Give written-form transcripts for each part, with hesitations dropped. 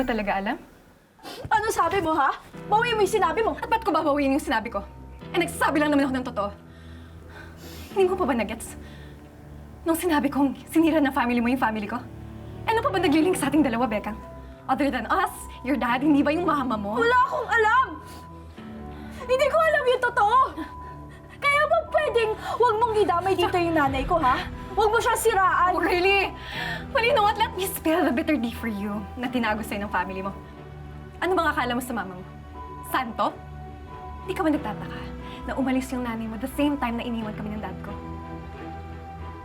ba talaga alam? Ano sabi mo, ha? Bawiin mo yung sinabi mo. At ba't ko babawiin yung sinabi ko? Eh, nagsasabi lang naman ako ng totoo. Hindi mo pa ba nagets? Nung sinabi kong sinira na family mo yung family ko? Ano pa ba naglilink sa ating dalawa, Bekang? Other than us, your dad, hindi ba yung mama mo? Wala akong alam! Hindi ko alam yung totoo! Kaya ba pwedeng huwag mong idamay dito yung nanay ko, ha? Huwag mo siyang siraan! Oh, really? Well, you know what? Let me spill the bitter tea for you na tinago sa'yo ng family mo. Ano bang akala mo sa mama mo? Santo? Hindi ka ba nagtataka na umalis yung nanay mo the same time na iniwan kami ng dad ko?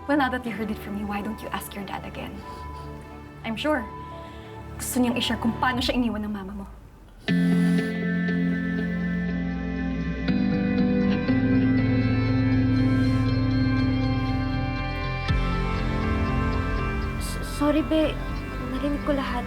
Well, now that you heard it from me, why don't you ask your dad again? I'm sure, gusto niyang i-share kung paano siya iniwan ng mama mo. Sorry, be. Narinig ko lahat.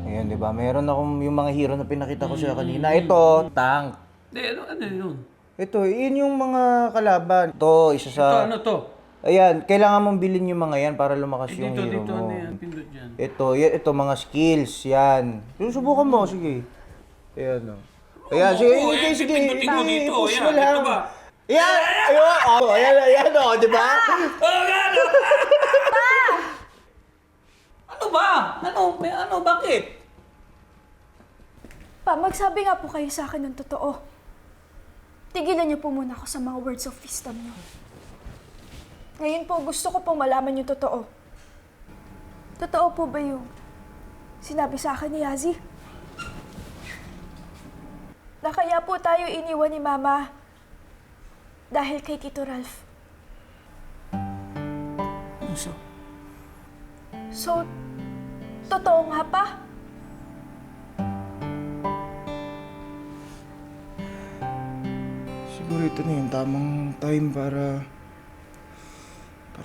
Ayan, di ba? Meron akong yung mga hero na pinakita ko siya kanina. Ito, tank. Hindi, ano yun? Ito, yun yung mga kalaban. Ito, isa sa... Ito, ano to? Ayan, kailangan mong bilhin yung mga yan para lumakas yung Dito, hero dito, mo. ano yan? Pindot dyan. Ito, mga skills, yan. Susubukan mo, sige. Ayan, o. Ayan, sige, Oo, sige, sige. pindutin mo dito. I-push Ayan, mo lang. ito ba? Ayan, ayan, o, di ba? Oh, gano! Ano ba? Ano, bakit? Pa, magsabi nga po kayo sa akin ng totoo. Tigilan niyo po muna ako sa mga words of wisdom niyo. Ngayon po, gusto ko pong malaman yung totoo. Totoo po ba yung sinabi sa akin ni Yazi? Na kaya po tayo iniwan ni Mama dahil kay Tito Ralph. So, So, totoo nga pa? Siguro ito na yung tamang time para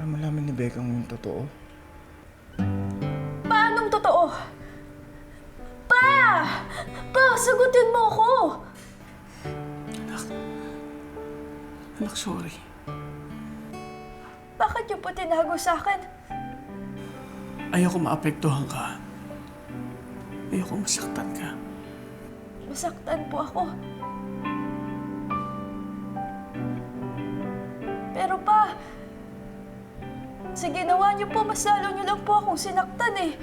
malaman ni Bekang yung totoo. Paanong totoo? Pa! Pa, sagutin mo ako! anak, sorry. Bakit niyo po tinago sa akin? Ayoko maapektuhan ka. Ayoko masaktan ka. Masaktan po ako. Pero pa, sa ginawa niyo po, mas lalo niyo lang po akong sinaktan eh.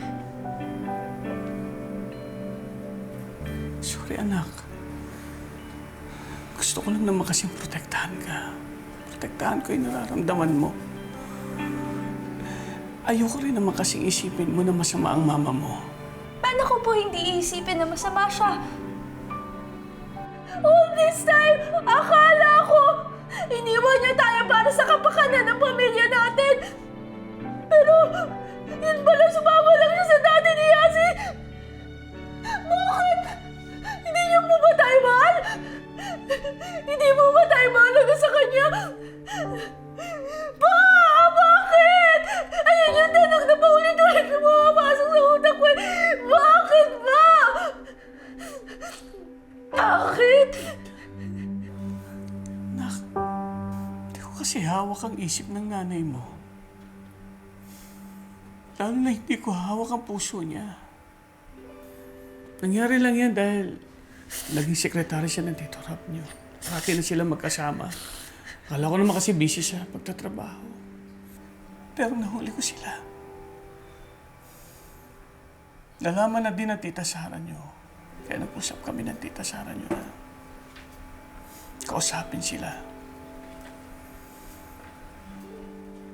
Sorry, anak. Gusto ko lang naman kasing protektahan ka. Protektahan ko yung nararamdaman mo. Ayoko rin naman kasing isipin mo na masama ang mama mo. Paano ko po hindi iisipin na masama siya? All this time, akala ko, iniwan niyo tayo para sa kapakanan ng pamilya natin. Pero, yun pala, sumama lang siya sa dati ni Yazi. Bakit? Hindi niyo po ba tayo mahal? Hindi mo ba tayo mahalaga sa kanya? Pa! Bakit? Ayun yung tanong na paulit-ulit na pumapasok sa utak ko. Bakit ba? Bakit? Nak, di ko kasi hawak ang isip ng nanay mo. Lalo na hindi ko hawak ang puso niya. Nangyari lang yan dahil naging sekretary siya ng Tito Rap niyo. Parati na sila magkasama. Akala ko naman kasi busy siya pagtatrabaho. Pero nahuli ko sila. Nalaman na din ng tita Sara niyo. Kaya nag-usap kami ng tita Sara niyo na kausapin sila.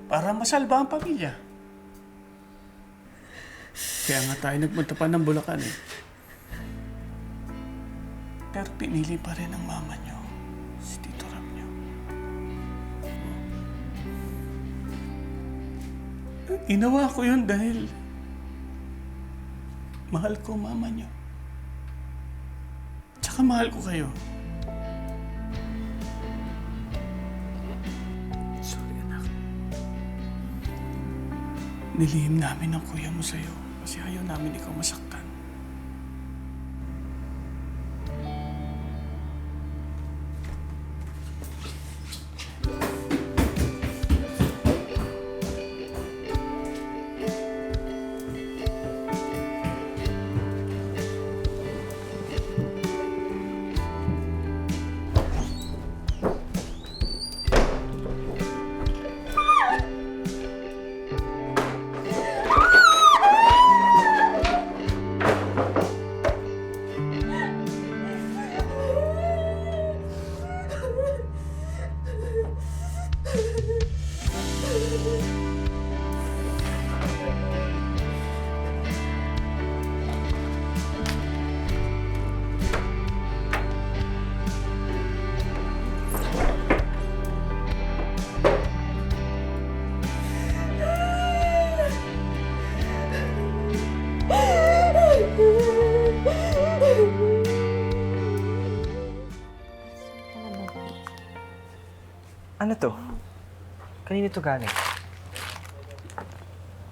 Para masalba ang pamilya. Kaya nga tayo nagpunta pa ng Bulacan eh. Pero pinili pa rin ang mama niyo, si Tito Ram niyo. Ginawa ko yun dahil mahal ko mama niyo. Tsaka mahal ko kayo. nilihim namin ng kuya mo sa'yo kasi ayaw namin ikaw masaktan. Ano to? Kanino to galing?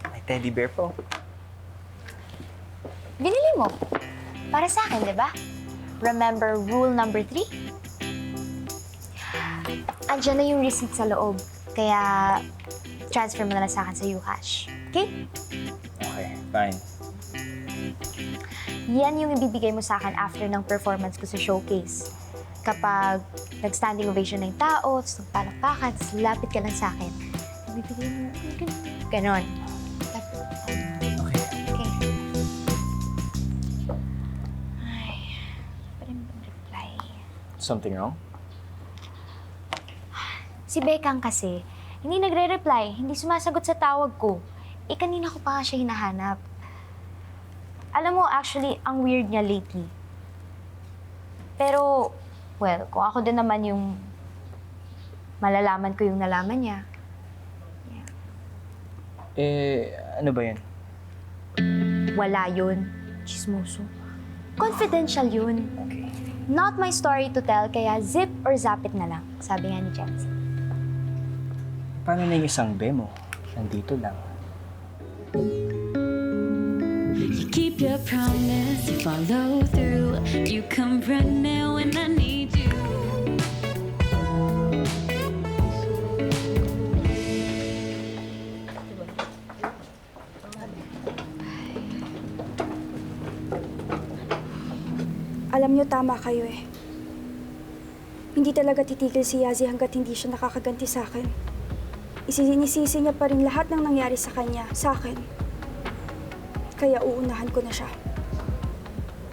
May teddy bear po. Binili mo. Para sa akin, di ba? Remember rule number 3? Andiyan na yung receipt sa loob. Kaya, transfer mo na lang sa akin sa Ucash. Okay? Okay, fine. Yan yung ibibigay mo sa akin after ng performance ko sa showcase. Kapag nag-standing ovation na yung tao, tapos nagpalakpakan, tapos lapit ka lang sa akin. Ibibigay mo, ganon. Okay. Okay. Ay, pa rin mag-reply. Something wrong? Si Bekang kasi, hindi nagre-reply, hindi sumasagot sa tawag ko. Eh, kanina ko pa nga siya hinahanap. Alam mo, actually, ang weird niya lately. Pero, well, kung ako din naman yung malalaman ko yung nalaman niya. Ano ba yan? Wala yun. Chismoso. Confidential yun. Okay. Not my story to tell, kaya zip or zap it na lang. Sabi nga ni Jency. Paano na yung isang be mo? Nandito lang. You keep your promise, you follow through. You come running when I need you. Alam niyo, tama kayo eh. Hindi talaga titigil si Yazzie hanggat hindi siya nakakaganti sa akin. Isinisisi niya pa rin lahat ng nangyari sa kanya, sa akin. Kaya uunahan ko na siya.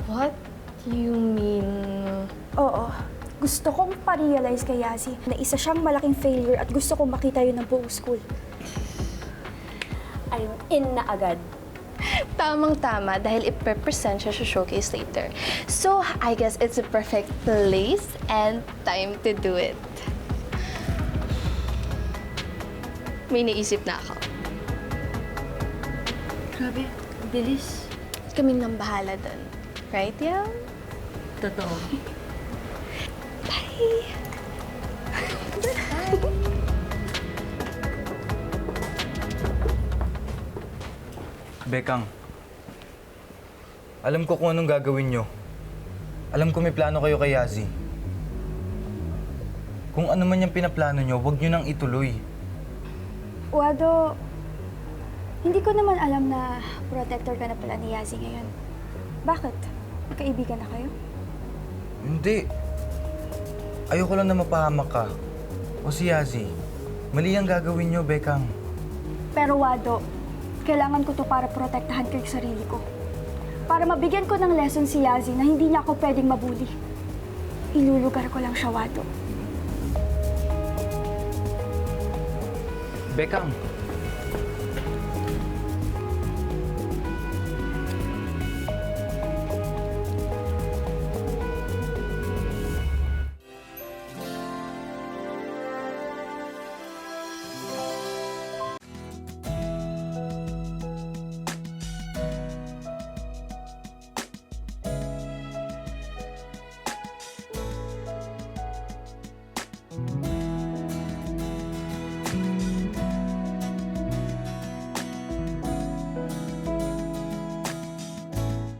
What? You mean... Oo. Gusto kong pa-realize kay Yazzie na isa siyang malaking failure at gusto kong makita yun ng buong school. I'm in na agad. Tamang-tama dahil ipe-present siya sa showcase later. So, I guess it's a perfect place and time to do it. May naisip na ako. Grabe, bilis. Kaming nang bahala dun. Right, Yel? Totoo. Bye! Bekang, alam ko kung anong gagawin nyo. Alam ko may plano kayo kay Yazzie. Kung ano man yung pinaplano nyo, huwag nyo nang ituloy. Wado, hindi ko naman alam na protector ka na pala ni Yazzie ngayon. Bakit? Magkaibigan na kayo? Hindi. Ayoko lang na mapahamak ka. O si Yazzie, mali ang gagawin nyo, Bekang. Pero Wado, kailangan ko to para protektahan ko yung sarili ko. Para mabigyan ko ng lesson si Yazzie na hindi niya ako pwedeng mabuli. Ilulugar ko lang siya, Wado. Bekang,